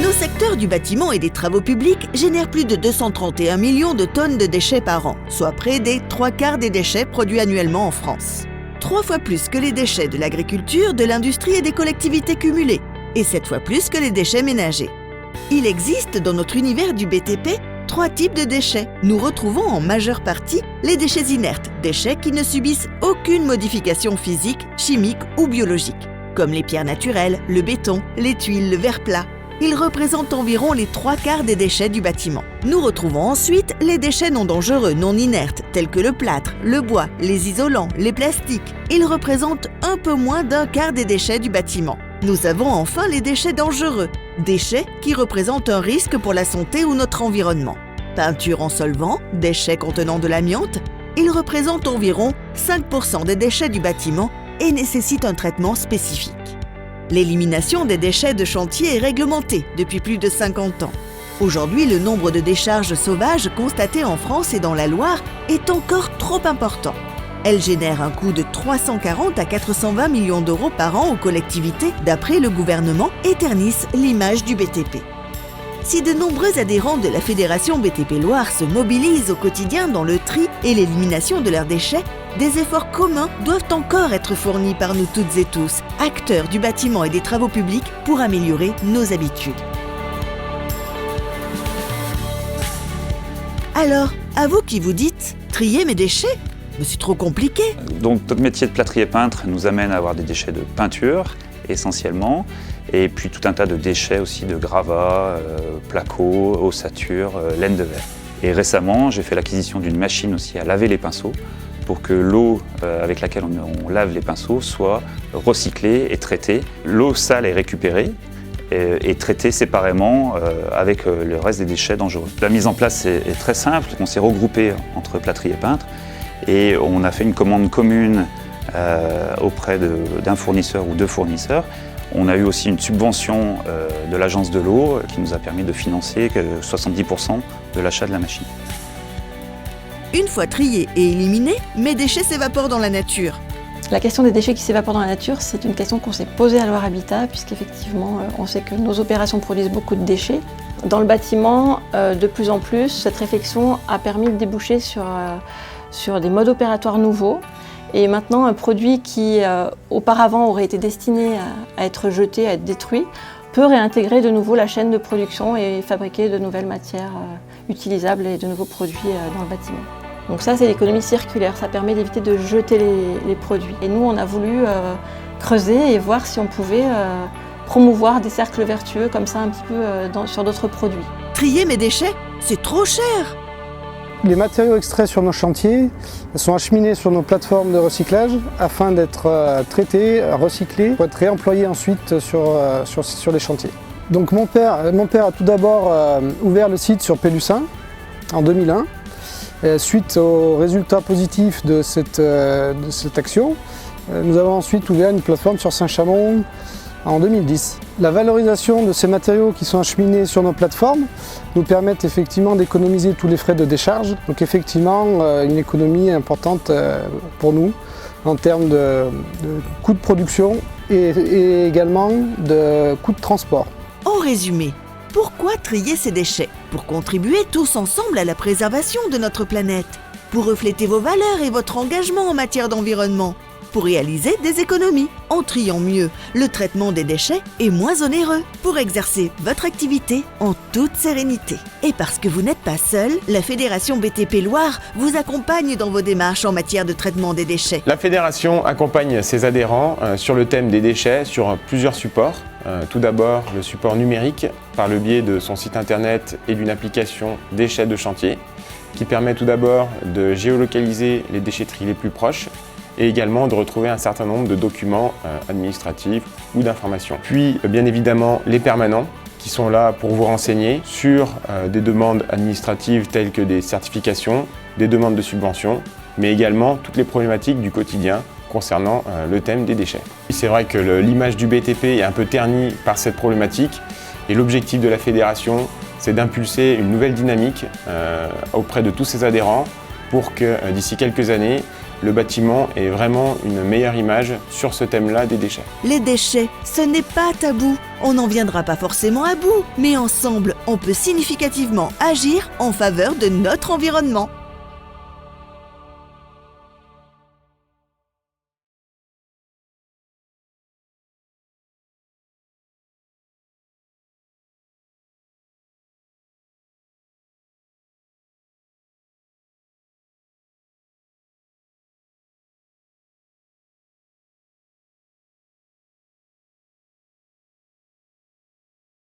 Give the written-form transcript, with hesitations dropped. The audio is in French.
Nos secteurs du bâtiment et des travaux publics génèrent plus de 231 millions de tonnes de déchets par an, soit près des 3/4 des déchets produits annuellement en France. 3 fois plus que les déchets de l'agriculture, de l'industrie et des collectivités cumulées, et 7 fois plus que les déchets ménagers. Il existe dans notre univers du BTP 3 types de déchets. Nous retrouvons en majeure partie les déchets inertes, déchets qui ne subissent aucune modification physique, chimique ou biologique, comme les pierres naturelles, le béton, les tuiles, le verre plat. Ils représentent environ les 3/4 des déchets du bâtiment. Nous retrouvons ensuite les déchets non dangereux, non inertes, tels que le plâtre, le bois, les isolants, les plastiques. Ils représentent un peu moins d'1/4 des déchets du bâtiment. Nous avons enfin les déchets dangereux, déchets qui représentent un risque pour la santé ou notre environnement. Peinture en solvant, déchets contenant de l'amiante, ils représentent environ 5% des déchets du bâtiment et nécessitent un traitement spécifique. L'élimination des déchets de chantier est réglementée depuis plus de 50 ans. Aujourd'hui, le nombre de décharges sauvages constatées en France et dans la Loire est encore trop important. Elles génèrent un coût de 340 à 420 millions d'euros par an aux collectivités, d'après le gouvernement, et ternissent l'image du BTP. Si de nombreux adhérents de la Fédération BTP Loire se mobilisent au quotidien dans le tri et l'élimination de leurs déchets, des efforts communs doivent encore être fournis par nous toutes et tous, acteurs du bâtiment et des travaux publics, pour améliorer nos habitudes. Alors, à vous qui vous dites « trier mes déchets », mais c'est trop compliqué. Donc notre métier de plâtrier peintre nous amène à avoir des déchets de peinture essentiellement, et puis tout un tas de déchets aussi de gravats, placo, ossature, laine de verre. Et récemment, j'ai fait l'acquisition d'une machine aussi à laver les pinceaux pour que l'eau avec laquelle on lave les pinceaux soit recyclée et traitée. L'eau sale est récupérée et traitée séparément avec le reste des déchets dangereux. La mise en place est très simple. On s'est regroupé entre plâtriers et peintres et on a fait une commande commune auprès d'un fournisseur ou 2 fournisseurs. On a eu aussi une subvention de l'agence de l'eau qui nous a permis de financer 70% de l'achat de la machine. Une fois triés et éliminés, mes déchets s'évaporent dans la nature. La question des déchets qui s'évaporent dans la nature, c'est une question qu'on s'est posée à Loire Habitat, puisqu'effectivement, on sait que nos opérations produisent beaucoup de déchets. Dans le bâtiment, de plus en plus, cette réflexion a permis de déboucher sur des modes opératoires nouveaux. Et maintenant, un produit qui auparavant aurait été destiné à être jeté, à être détruit, peut réintégrer de nouveau la chaîne de production et fabriquer de nouvelles matières utilisables et de nouveaux produits dans le bâtiment. Donc ça, c'est l'économie circulaire, ça permet d'éviter de jeter les produits. Et nous, on a voulu creuser et voir si on pouvait promouvoir des cercles vertueux comme ça un petit peu sur d'autres produits. Trier mes déchets, c'est trop cher! Les matériaux extraits sur nos chantiers sont acheminés sur nos plateformes de recyclage afin d'être traités, recyclés, pour être réemployés ensuite sur les chantiers. Donc mon père a tout d'abord ouvert le site sur Pélussin en 2001. Suite aux résultats positifs de cette action, nous avons ensuite ouvert une plateforme sur Saint-Chamond en 2010. La valorisation de ces matériaux qui sont acheminés sur nos plateformes nous permettent effectivement d'économiser tous les frais de décharge. Donc effectivement, une économie importante pour nous en termes de coûts de production et également de coûts de transport. En résumé, pourquoi trier ces déchets? Pour contribuer tous ensemble à la préservation de notre planète, pour refléter vos valeurs et votre engagement en matière d'environnement, pour réaliser des économies, en triant mieux le traitement des déchets est moins onéreux, pour exercer votre activité en toute sérénité. Et parce que vous n'êtes pas seul, la Fédération BTP Loire vous accompagne dans vos démarches en matière de traitement des déchets. La Fédération accompagne ses adhérents sur le thème des déchets sur plusieurs supports. Tout d'abord, le support numérique par le biais de son site internet et d'une application déchets de chantier qui permet tout d'abord de géolocaliser les déchetteries les plus proches et également de retrouver un certain nombre de documents administratifs ou d'informations. Puis bien évidemment les permanents qui sont là pour vous renseigner sur des demandes administratives telles que des certifications, des demandes de subventions, mais également toutes les problématiques du quotidien concernant le thème des déchets. C'est vrai que l'image du BTP est un peu ternie par cette problématique et l'objectif de la fédération, c'est d'impulser une nouvelle dynamique auprès de tous ses adhérents pour que d'ici quelques années, le bâtiment est vraiment une meilleure image sur ce thème-là des déchets. Les déchets, ce n'est pas tabou. On n'en viendra pas forcément à bout, mais ensemble, on peut significativement agir en faveur de notre environnement.